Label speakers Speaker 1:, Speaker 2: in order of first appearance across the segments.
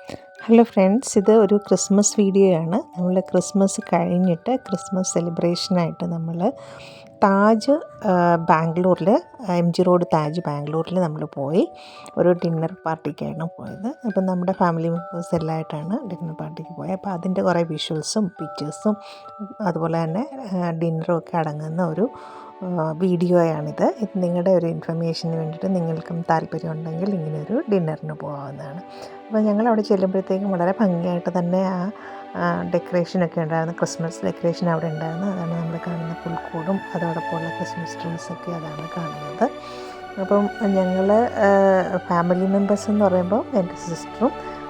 Speaker 1: Hello friends, ഇത് ഒരു Christmas video ആണ്. നമ്മൾ ക്രിസ്മസ് കഴിഞ്ഞിട്ട് ക്രിസ്മസ് സെലിബ്രേഷനായിട്ട് നമ്മൾ താജ് ബാംഗ്ലൂരിൽ MG റോഡ് താജ് ബാംഗ്ലൂരിൽ നമ്മൾ പോയി ഒരു ഡിന്നർ പാർട്ടിക്കാണ് പോയത്. അപ്പം നമ്മുടെ ഫാമിലി മെമ്പേഴ്സ് എല്ലാമായിട്ടാണ് ഡിന്നർ പാർട്ടിക്ക് പോയത്. അപ്പോൾ അതിൻ്റെ കുറേ വിഷ്വൽസും പിക്ചേഴ്സും അതുപോലെ തന്നെ ഡിന്നറും ഒക്കെ അടങ്ങുന്ന ഒരു വീഡിയോയാണിത്. ഇത് നിങ്ങളുടെ ഒരു ഇൻഫർമേഷന് വേണ്ടിയിട്ട് നിങ്ങൾക്കും താല്പര്യമുണ്ടെങ്കിൽ ഇങ്ങനെയൊരു ഡിന്നറിന് പോകാവുന്നതാണ്. അപ്പോൾ ഞങ്ങളവിടെ ചെല്ലുമ്പോഴത്തേക്കും വളരെ ഭംഗിയായിട്ട് തന്നെ ആ ഡെക്കറേഷനൊക്കെ ഉണ്ടായിരുന്നു. ക്രിസ്മസ് ഡെക്കറേഷൻ അവിടെ ഉണ്ടായിരുന്നു. അതാണ് നമ്മൾ കാണുന്ന പുൽക്കൂടും അതോടൊപ്പമുള്ള ക്രിസ്മസ് ട്രീസൊക്കെ അതാണ് കാണുന്നത്. അപ്പം ഞങ്ങൾ ഫാമിലി മെമ്പേഴ്സ് എന്ന് പറയുമ്പോൾ എൻ്റെ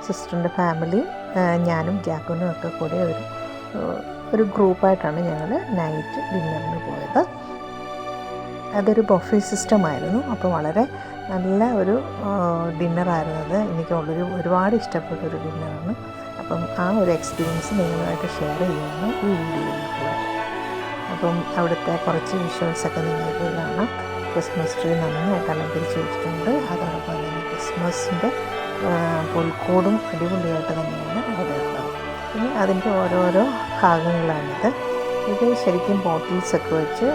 Speaker 1: സിസ്റ്ററിൻ്റെ ഫാമിലി, ഞാനും ജാക്കുനും ഒക്കെ കൂടി ഒരു ഗ്രൂപ്പായിട്ടാണ് ഞങ്ങൾ നൈറ്റ് ഡിന്നറിന് പോയത്. അതൊരു ബൊഫേ സിസ്റ്റമായിരുന്നു. അപ്പോൾ വളരെ നല്ല ഒരു ഡിന്നറായിരുന്നു അത്. എനിക്ക് ഒരുപാട് ഇഷ്ടപ്പെട്ടൊരു ഡിന്നറാണ്. അപ്പം ആ ഒരു എക്സ്പീരിയൻസ് നിങ്ങളുമായിട്ട് ഷെയർ ചെയ്യുന്നു ഈ വീഡിയോയിലൂടെ. അപ്പം അവിടുത്തെ കുറച്ച് വിഷ്വൽസൊക്കെ നിങ്ങൾക്ക് കാണാം. ക്രിസ്മസ് ട്രീ നന്നായിട്ട് അലങ്കരിച്ച് വെച്ചിട്ടുണ്ട്. അതോടൊപ്പം തന്നെ ക്രിസ്മസിൻ്റെ പുൽക്കൂടും അടിപൊളിയായിട്ട് തന്നെയാണ് അവിടെ ഉള്ളത്. പിന്നെ അതിൻ്റെ ഓരോരോ ഭാഗങ്ങളാണിത്. ഇത് ശരിക്കും ബോട്ടിൽസൊക്കെ വെച്ച്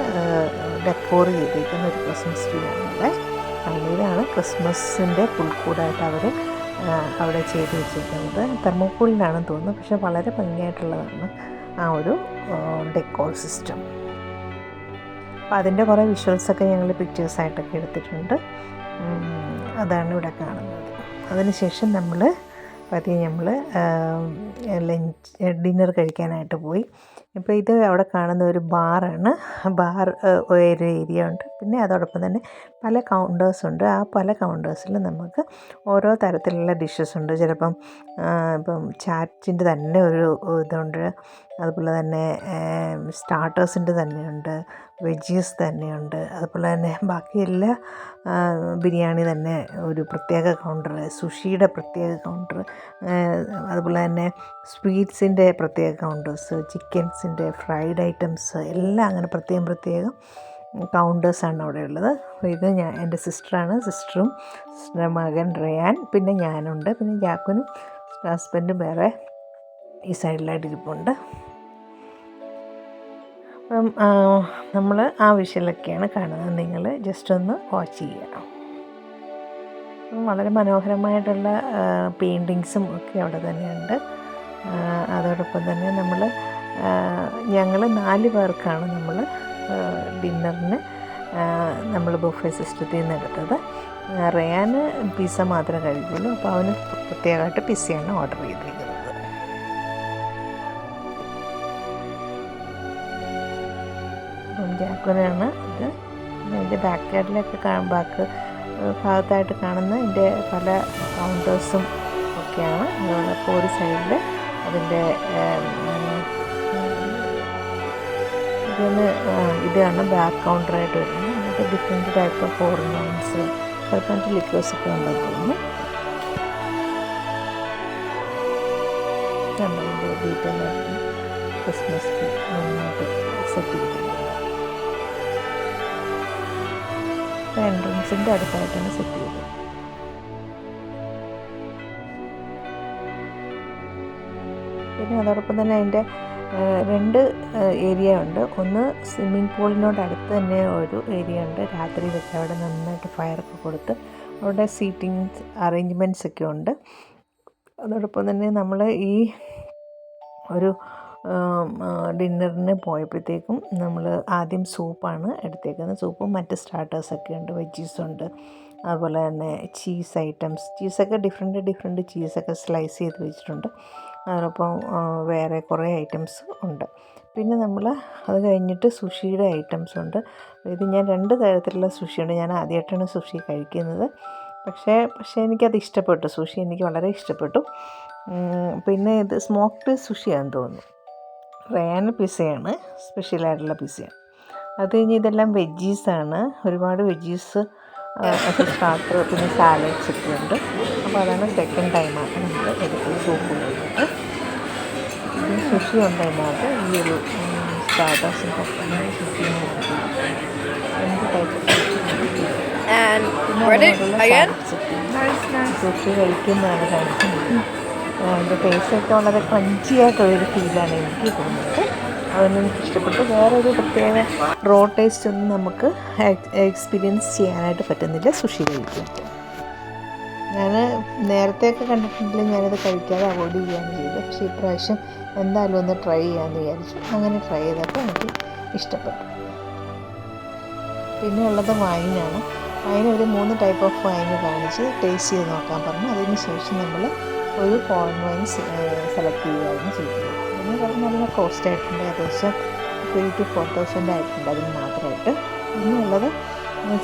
Speaker 1: ഡെക്കോർ ചെയ്തിരിക്കുന്ന ഒരു ക്രിസ്മസ് ട്രീ ആണ് ഇവിടെ. ഇതാണ് ക്രിസ്മസിൻ്റെ പുൽക്കൂടായിട്ട് അവർ അവിടെ ചെയ്ത് വെച്ചിരിക്കുന്നത്. തെർമോക്കോളിനാണെന്ന് തോന്നുന്നു, പക്ഷേ വളരെ ഭംഗിയായിട്ടുള്ളതാണ് ആ ഒരു ഡെക്കോർ സിസ്റ്റം. അപ്പോൾ അതിൻ്റെ കുറേ വിഷ്വൽസൊക്കെ ഞങ്ങൾ പിക്ചേഴ്സായിട്ടൊക്കെ എടുത്തിട്ടുണ്ട്. അതാണ് ഇവിടെ കാണുന്നത്. അതിനുശേഷം നമ്മൾ ഡിന്നർ കഴിക്കാനായിട്ട് പോയി. ഇപ്പോൾ ഇത് അവിടെ കാണുന്ന ഒരു ബാറാണ്. ഒരു ഏരിയ ഉണ്ട്. പിന്നെ അതോടൊപ്പം തന്നെ പല കൗണ്ടേഴ്സുണ്ട്. ആ പല കൗണ്ടേഴ്സിൽ നമുക്ക് ഓരോ തരത്തിലുള്ള ഡിഷസ് ഉണ്ട്. ചിലപ്പം ഇപ്പം ചാറ്റിൻ്റെ തന്നെ ഒരു ഇതുണ്ട്. അതുപോലെ തന്നെ സ്റ്റാർട്ടേഴ്സിൻ്റെ തന്നെയുണ്ട്, വെജീസ് തന്നെയുണ്ട്. അതുപോലെ തന്നെ ബാക്കി എല്ലാ ബിരിയാണി തന്നെ ഒരു പ്രത്യേക കൗണ്ടർ, സുഷിയുടെ പ്രത്യേക കൗണ്ടർ, അതുപോലെ തന്നെ സ്വീറ്റ്സിൻ്റെ പ്രത്യേക കൗണ്ടേഴ്സ്, ചിക്കൻസിൻ്റെ ഫ്രൈഡ് ഐറ്റംസ് എല്ലാം അങ്ങനെ പ്രത്യേകം കൗണ്ടേഴ്സാണ് അവിടെ ഉള്ളത്. അപ്പോൾ ഇത് എൻ്റെ സിസ്റ്ററും സിസ്റ്ററുടെ മകൻ റയാൻ, പിന്നെ ഞാനുണ്ട്, പിന്നെ ജാക്കുനും ഹസ്ബൻഡും വേറെ ഈ സൈഡിലായിട്ട് ഇരിപ്പുണ്ട്. അപ്പം നമ്മൾ ആ വിഷ്വലൊക്കെയാണ് കാണുന്നത്. നിങ്ങൾ ജസ്റ്റ് ഒന്ന് വാച്ച് ചെയ്യുക. വളരെ മനോഹരമായിട്ടുള്ള പെയിൻറ്റിങ്സും ഒക്കെ അവിടെ തന്നെയുണ്ട്. അതോടൊപ്പം തന്നെ ഞങ്ങൾ 4 പേർക്കാണ് നമ്മൾ ഡിന്നറിന് നമ്മൾ ബുഫേ സിസ്റ്റത്തിൽ നിന്ന് എടുത്തത്. റയാന് പിസ്സ മാത്രമേ കഴിക്കുള്ളൂ. അപ്പോൾ അവന് പ്രത്യേകമായിട്ട് പിസ്സയാണ് ഓർഡർ ചെയ്തിരിക്കുന്നത്. ജാക്കുനാണ് ഇത്. അതിൻ്റെ ബാക്ക് സൈഡിലൊക്കെ ഭാഗത്തായിട്ട് കാണുന്ന ഇതിൻ്റെ പല കൗണ്ടേഴ്സും ഒക്കെയാണ്. അപ്പോൾ ഒരു സൈഡിൽ അതിൻ്റെ ഇതാണ് ബാക്ക് കൗണ്ടറായിട്ട് വരുന്നത്. അതിൻ്റെ different type of foreign vines, ചിലപ്പോൾ ലിക്വേഴ്സൊക്കെ ഉണ്ടെന്ന് തോന്നുന്നു. നമ്മളിൻ്റെ ഡീറ്റെയിലായിട്ട് ക്രിസ്മസ് നന്നായിട്ട് സെറ്റ് ചെയ്തിട്ടുണ്ട്. എൻട്രൻസിൻ്റെ അടുത്തായിട്ടാണ് സെറ്റ് ചെയ്തത്. പിന്നെ അതോടൊപ്പം തന്നെ അതിൻ്റെ 2 ഏരിയ ഉണ്ട്. ഒന്ന് സ്വിമ്മിംഗ് പൂളിനോടടുത്ത് തന്നെ ഒരു ഏരിയ ഉണ്ട്. രാത്രിയിലൊക്കെ അവിടെ നന്നായിട്ട് ഫയറൊക്കെ കൊടുത്ത് അവിടെ സീറ്റിംഗ് അറേഞ്ച്മെൻറ്റ്സ് ഒക്കെ ഉണ്ട്. അതോടൊപ്പം തന്നെ നമ്മൾ ഈ ഒരു ഡിന്നറിന് പോയപ്പോഴത്തേക്കും നമ്മൾ ആദ്യം സൂപ്പാണ് എടുത്തേക്കുന്നത്. സൂപ്പും മറ്റ് സ്റ്റാർട്ടേഴ്സൊക്കെ ഉണ്ട്, വെജീസുണ്ട്, അതുപോലെ തന്നെ ചീസ് ഐറ്റംസ്, ചീസൊക്കെ ഡിഫറെൻറ്റ് ചീസൊക്കെ സ്ലൈസ് ചെയ്ത് വെച്ചിട്ടുണ്ട്. അതോടൊപ്പം വേറെ കുറേ ഐറ്റംസ് ഉണ്ട്. പിന്നെ അത് കഴിഞ്ഞിട്ട് സുഷിയുടെ ഐറ്റംസ് ഉണ്ട്. ഇത് ഞാൻ 2 തരത്തിലുള്ള സുഷിയുണ്ട്. ഞാൻ ആദ്യമായിട്ടാണ് സുഷി കഴിക്കുന്നത്. പക്ഷേ എനിക്കത് ഇഷ്ടപ്പെട്ടു. സുഷി എനിക്ക് വളരെ ഇഷ്ടപ്പെട്ടു. പിന്നെ ഇത് സ്മോക്ക്ഡ് സുഷിയാണെന്ന് തോന്നുന്നു. റയാൻ പിസ്സയാണ്, സ്പെഷ്യലായിട്ടുള്ള പിസ്സയാണ്. അത് കഴിഞ്ഞ് ഇതെല്ലാം വെജീസാണ്. ഒരുപാട് വെജീസ് സ്റ്റാർട്ടർ, പിന്നെ സാലഡ്സ് ഒക്കെ ഉണ്ട്. അപ്പോൾ അതാണ് സെക്കൻഡ് ടൈമാണ് നമ്മൾ എടുത്തത് സൂപ്പ് കഴിഞ്ഞിട്ട്. സുഷി ഉണ്ട് അതിനകത്ത്. ഈ ഒരു സ്റ്റാർട്ടേഴ്സിൻ്റെ ഒപ്പം സുഷി സുഷി കഴിക്കുന്നതാണ് കാണിക്കുന്നത്. അതിൻ്റെ ടേസ്റ്റൊക്കെ വളരെ ക്രഞ്ചിയായിട്ടുള്ളൊരു ഫീലാണ് എനിക്ക് തോന്നുന്നത്. അതൊന്നും എനിക്ക് ഇഷ്ടപ്പെട്ടു. വേറൊരു പ്രത്യേക റോ ടേസ്റ്റ് ഒന്നും നമുക്ക് എക്സ്പീരിയൻസ് ചെയ്യാനായിട്ട് പറ്റുന്നില്ല സുഷി കഴിക്കുമ്പോൾ. ഞാൻ നേരത്തെയൊക്കെ കണ്ടിട്ടുണ്ടെങ്കിൽ ഞാനത് കഴിക്കാതെ അവോയ്ഡ് ചെയ്യുകയാണ് ചെയ്തത്. പക്ഷേ ഇപ്രാവശ്യം എന്തായാലും ഒന്ന് ട്രൈ ചെയ്യാമെന്ന് വിചാരിച്ചു. അങ്ങനെ ട്രൈ ചെയ്തപ്പോൾ എനിക്ക് ഇഷ്ടപ്പെട്ടു. പിന്നെ ഉള്ളത് വൈനാണ്. വൈൻ ഒരു 3 ടൈപ്പ് ഓഫ് വൈന് കാണിച്ച് ടേസ്റ്റ് ചെയ്ത് നോക്കാൻ പറഞ്ഞു. അതിന് ശേഷം നമ്മൾ ഒരു ഫോറിൻ വൈൻ സെലക്ട് ചെയ്യുകയായിരുന്നു ചെയ്തത്. അതിന് നല്ല കോസ്റ്റ് ആയിട്ടുണ്ട്. ഏകദേശം 3,000 to 4,000 ആയിട്ടുണ്ട് അതിന് മാത്രമായിട്ട്. പിന്നെ ഉള്ളത്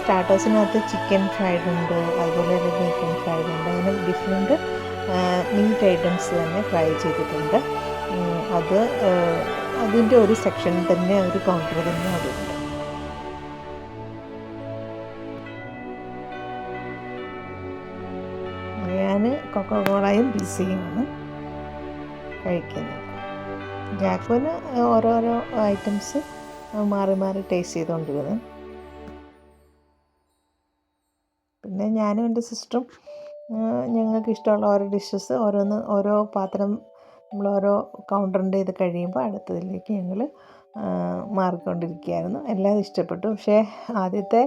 Speaker 1: സ്റ്റാർട്ടേഴ്സിനകത്ത് ചിക്കൻ ഫ്രൈഡ് ഉണ്ട്, അതുപോലെ തന്നെ ബീക്കൺ ഫ്രൈഡ് ഉണ്ട്. അങ്ങനെ ഡിഫറെൻറ്റ് മീറ്റ് ഐറ്റംസ് തന്നെ ഫ്രൈ ചെയ്തിട്ടുണ്ട്. അതിൻ്റെ ഒരു സെക്ഷൻ തന്നെ ഒരു കൗണ്ടർ തന്നെ അതുണ്ട്. ഞാൻ കൊക്കോകോളയും പിസയുമാണ് കഴിക്കുന്നത്. ജാക്കുവിന് ഓരോരോ ഐറ്റംസ് മാറി മാറി ടേസ്റ്റ് ചെയ്തുകൊണ്ടിരുന്നു. പിന്നെ ഞാനും എൻ്റെ സിസ്റ്ററും ഞങ്ങൾക്ക് ഇഷ്ടമുള്ള ഓരോ ഡിഷസ് ഓരോ പാത്രം നമ്മൾ ഓരോ കൗണ്ടറിൻ്റെ ഇത് കഴിയുമ്പോൾ അടുത്തതിലേക്ക് ഞങ്ങൾ മാറിക്കൊണ്ടിരിക്കുകയായിരുന്നു. എല്ലാം ഇഷ്ടപ്പെട്ടു. പക്ഷേ ആദ്യത്തെ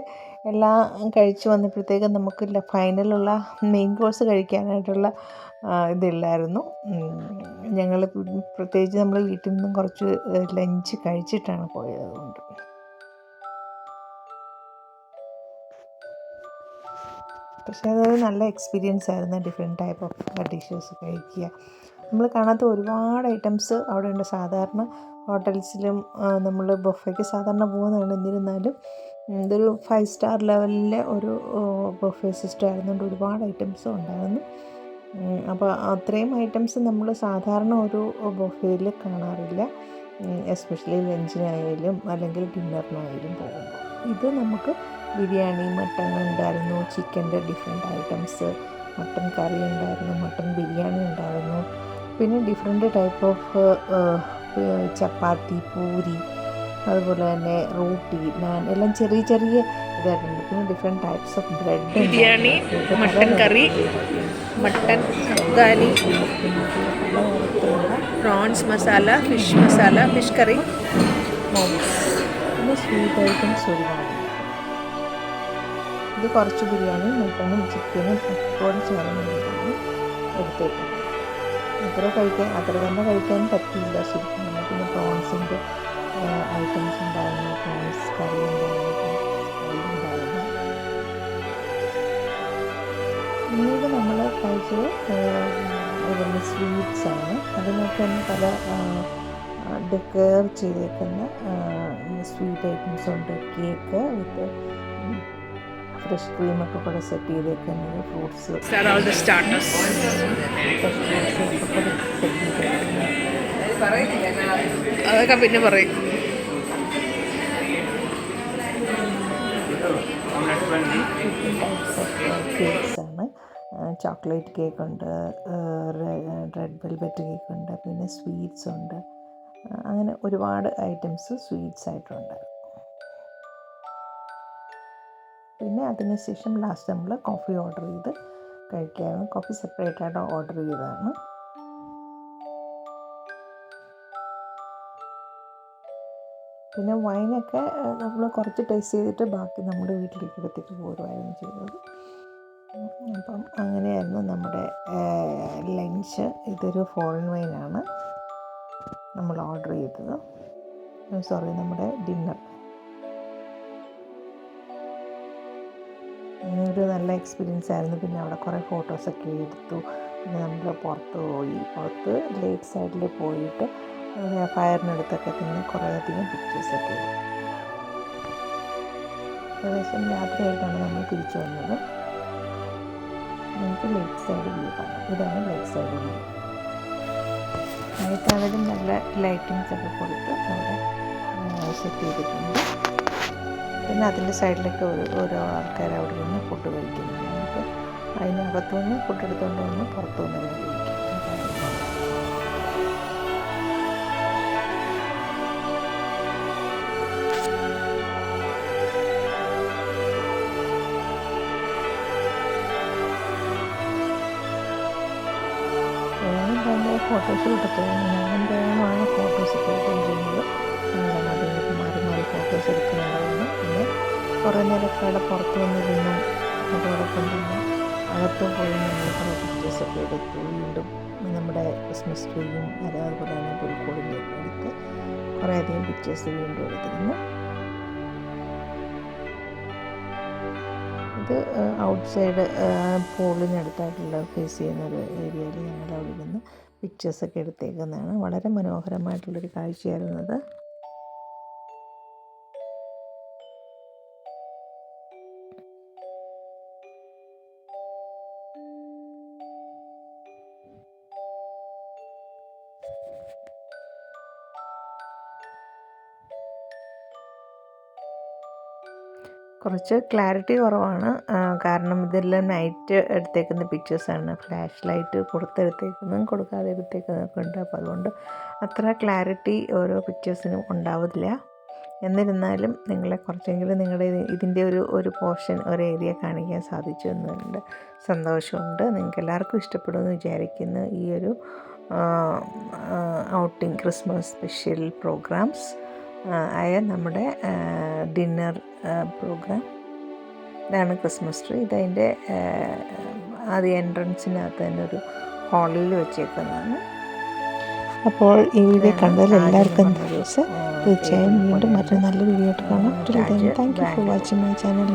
Speaker 1: എല്ലാം കഴിച്ച് വന്നപ്പോഴത്തേക്കും നമുക്ക് ഫൈനലുള്ള മെയിൻ കോഴ്സ് കഴിക്കാനായിട്ടുള്ള ഇതില്ലായിരുന്നു. ഞങ്ങൾ പ്രത്യേകിച്ച് നമ്മൾ വീട്ടിൽ നിന്നും കുറച്ച് ലഞ്ച് കഴിച്ചിട്ടാണ് പോയത്. അതുകൊണ്ട് പക്ഷേ അതൊരു നല്ല എക്സ്പീരിയൻസ് ആയിരുന്നു. ഡിഫറെൻറ്റ് ടൈപ്പ് ഓഫ് ഡിഷസ് കഴിക്കുക. നമ്മൾ കാണാത്ത ഒരുപാട് ഐറ്റംസ് അവിടെ ഉണ്ട്. സാധാരണ ഹോട്ടൽസിലും നമ്മൾ ബൊഫയ്ക്ക് സാധാരണ പോകുന്നതാണ്. എന്നിരുന്നാലും ഇതൊരു 5 സ്റ്റാർ ലെവലിലെ ഒരു ബൊഫെ സിസ്റ്റം ആയിരുന്നുകൊണ്ട് ഒരുപാട് ഐറ്റംസും ഉണ്ടായിരുന്നു. അപ്പോൾ അത്രയും ഐറ്റംസ് നമ്മൾ സാധാരണ ഒരു ബൊഫയിൽ കാണാറില്ല, എസ്പെഷ്യലി ലഞ്ചിനായാലും അല്ലെങ്കിൽ ഡിന്നറിനായാലും പോകുമ്പോൾ. ഇത് നമുക്ക് ബിരിയാണി, മട്ടൺ ഉണ്ടായിരുന്നു, ചിക്കൻ്റെ ഡിഫറെൻറ്റ് ഐറ്റംസ്, മട്ടൺ കറി ഉണ്ടായിരുന്നു, മട്ടൺ ബിരിയാണി ഉണ്ടായിരുന്നു. പിന്നെ ഡിഫറെൻറ്റ് ടൈപ്പ് ഓഫ് ചപ്പാത്തി, പൂരി, അതുപോലെ തന്നെ റോട്ടി, നാൻ എല്ലാം ചെറിയ ചെറിയ ഇതായിട്ടുണ്ട്. പിന്നെ different types of bread,
Speaker 2: biryani, mutton curry, mutton Afghani, prawns masala, fish masala, fish curry,
Speaker 1: പിന്നെ സ്വീറ്റ് ഐറ്റംസ് ഒരുപാട്. ഇത് കുറച്ച് ബിരിയാണി, മട്ടനും ചിക്കനും ഒക്കെ ചേർന്നിട്ടാണ് എടുത്തേക്കുന്നത്. അത്ര തന്നെ കഴിക്കാൻ പറ്റിയില്ല ശരിക്കും. പിന്നെ പ്രോൺസിൻ്റെ ഐറ്റംസ് ഉണ്ടായിരുന്നു, പ്രോൺസ് കറി ഉണ്ടായിരുന്നു. പിന്നീട് നമ്മൾ കഴിച്ചത് അതുപോലെ സ്വീറ്റ്സാണ്. അതിനൊക്കെ തന്നെ പല ഡെക്കർ ചെയ്തേക്കുന്ന സ്വീറ്റ് ഐറ്റംസ് ഉണ്ട്. കേക്ക് വിത്ത് ഫ്രഷ് ക്രീമൊക്കെ കൂടെ സെറ്റ് ചെയ്തേക്കുന്നത്, ഫ്രൂട്ട്സ്
Speaker 2: അതൊക്കെ പിന്നെ പറയും.
Speaker 1: കേക്ക്സാണ്. ചോക്ലേറ്റ് കേക്കുണ്ട്, റെഡ് വെൽവെറ്റ് കേക്കുണ്ട്, പിന്നെ സ്വീറ്റ്സ് ഉണ്ട്. അങ്ങനെ ഒരുപാട് ഐറ്റംസ് സ്വീറ്റ്സ് ആയിട്ടുണ്ട്. പിന്നെ അതിന് ശേഷം ലാസ്റ്റ് നമ്മൾ കോഫി ഓർഡർ ചെയ്ത് കഴിക്കുകയാണ്. കോഫി സെപ്പറേറ്റ് ആയിട്ട് ഓർഡർ ചെയ്തതാണ്. പിന്നെ വൈനൊക്കെ നമ്മൾ കുറച്ച് ടേസ്റ്റ് ചെയ്തിട്ട് ബാക്കി നമ്മുടെ വീട്ടിലേക്ക് എടുത്തിട്ട് പോരുമായിരുന്നു ചെയ്തത്. അപ്പം അങ്ങനെയായിരുന്നു നമ്മുടെ ലഞ്ച്. ഇതൊരു ഫോറിൻ വൈനാണ് നമ്മൾ ഓർഡർ ചെയ്തത്. നമ്മുടെ ഡിന്നർ. ഒരു നല്ല എക്സ്പീരിയൻസ് ആയിരുന്നു. പിന്നെ അവിടെ കുറേ ഫോട്ടോസൊക്കെ എടുത്തു. പിന്നെ നമ്മൾ പുറത്ത് ലേക്ക് സൈഡിൽ പോയിട്ട് ഫയറിനടുത്തൊക്കെ തന്നെ കുറേയധികം പിക്ചേഴ്സൊക്കെ എടുത്തു. ഏകദേശം രാത്രിയായിട്ടാണ് നമ്മൾ തിരിച്ചു വന്നത്. നമുക്ക് ലേക്ക് സൈഡ് വ്യൂ കാണാം. ഇതാണ് ലേക്ക് സൈഡ് വ്യൂ. നൈറ്റാണെങ്കിലും നല്ല ലൈറ്റിങ്സ് ഒക്കെ കൊടുത്ത് അവിടെ സെറ്റ് ചെയ്തിട്ടുണ്ട്. പിന്നെ അതിൻ്റെ സൈഡിലൊക്കെ ഓരോ ആൾക്കാർ അവിടെ നിന്ന് ഫുഡ് കഴിക്കുന്നുണ്ട്. നമുക്ക് അതിനകത്തു നിന്ന് ഫുഡ് എടുത്തുകൊണ്ട് വന്ന് പുറത്തു നിന്ന് കഴിക്കും. ഫോട്ടോഷൂട്ടൊക്കെയാണ് ഞാൻ വേഗമാണ് ഫോട്ടോസൊക്കെ എടുത്തുകൊണ്ടിരുന്നത്. ഞങ്ങളങ്ങോട്ടും മാറി മാറി ഫോട്ടോസ് എടുക്കുന്നുണ്ടായിരുന്നു. പിന്നെ കുറേ നേരമൊക്കെ അവിടെ പുറത്ത് വന്നിരുന്നു. അതോടൊപ്പം തന്നെ അകത്ത് പോയി നമ്മൾ കുറേ പിക്ചേഴ്സൊക്കെ എടുത്തു. വീണ്ടും നമ്മുടെ ക്രിസ്മസ് ട്രീയും അതുപോലെ തന്നെ പുൽക്കൂടിൻ്റെയൊക്കെ എടുത്ത് കുറേയധികം പിക്ചേഴ്സ് വീണ്ടും എടുത്തിരുന്നു. ഇത് ഔട്ട് സൈഡ് പൂളിനടുത്തായിട്ടുള്ള ഫേസ് ചെയ്യുന്നൊരു ഏരിയയിൽ ഞങ്ങൾ അവിടെ നിന്ന് പിക്ചേഴ്സൊക്കെ എടുത്തേക്കുന്നതാണ്. വളരെ മനോഹരമായിട്ടുള്ളൊരു കാഴ്ചയായിരുന്നത്. കുറച്ച് ക്ലാരിറ്റി കുറവാണ്, കാരണം ഇതെല്ലാം നൈറ്റ് എടുത്തേക്കുന്ന പിക്ചേഴ്സാണ്. ഫ്ലാഷ് ലൈറ്റ് കൊടുത്തെടുത്തേക്കുന്നതും കൊടുക്കാതെ എടുത്തേക്കുന്നതൊക്കെ ഉണ്ട്. അപ്പോൾ അതുകൊണ്ട് അത്ര ക്ലാരിറ്റി ഓരോ പിക്ചേഴ്സിനും ഉണ്ടാവില്ല. എന്നിരുന്നാലും നിങ്ങളെ കുറച്ചെങ്കിലും നിങ്ങളുടെ ഇതിൻ്റെ ഒരു പോർഷൻ ഒരു ഏരിയ കാണിക്കാൻ സാധിച്ചു എന്നുണ്ട് സന്തോഷമുണ്ട്. നിങ്ങൾക്ക് എല്ലാവർക്കും ഇഷ്ടപ്പെടുമെന്ന് വിചാരിക്കുന്നു ഈ ഒരു ഔട്ടിംഗ് ക്രിസ്മസ് സ്പെഷ്യൽ പ്രോഗ്രാംസ് ആയ നമ്മുടെ ഡിന്നർ പ്രോഗ്രാം. ഇതാണ് ക്രിസ്മസ് ട്രീ. ഇതതിൻ്റെ ആദ്യ എൻട്രൻസിനകത്ത് തന്നെ ഒരു ഹാളിൽ വെച്ചേക്കുന്നതാണ്. അപ്പോൾ ഈ വീഡിയോ കണ്ടതിൽ എല്ലാവർക്കും തീർച്ചയായും വീണ്ടും മറ്റൊരു നല്ല വീഡിയോ ആയിട്ട് കാണാം. Thank you for watching my channel.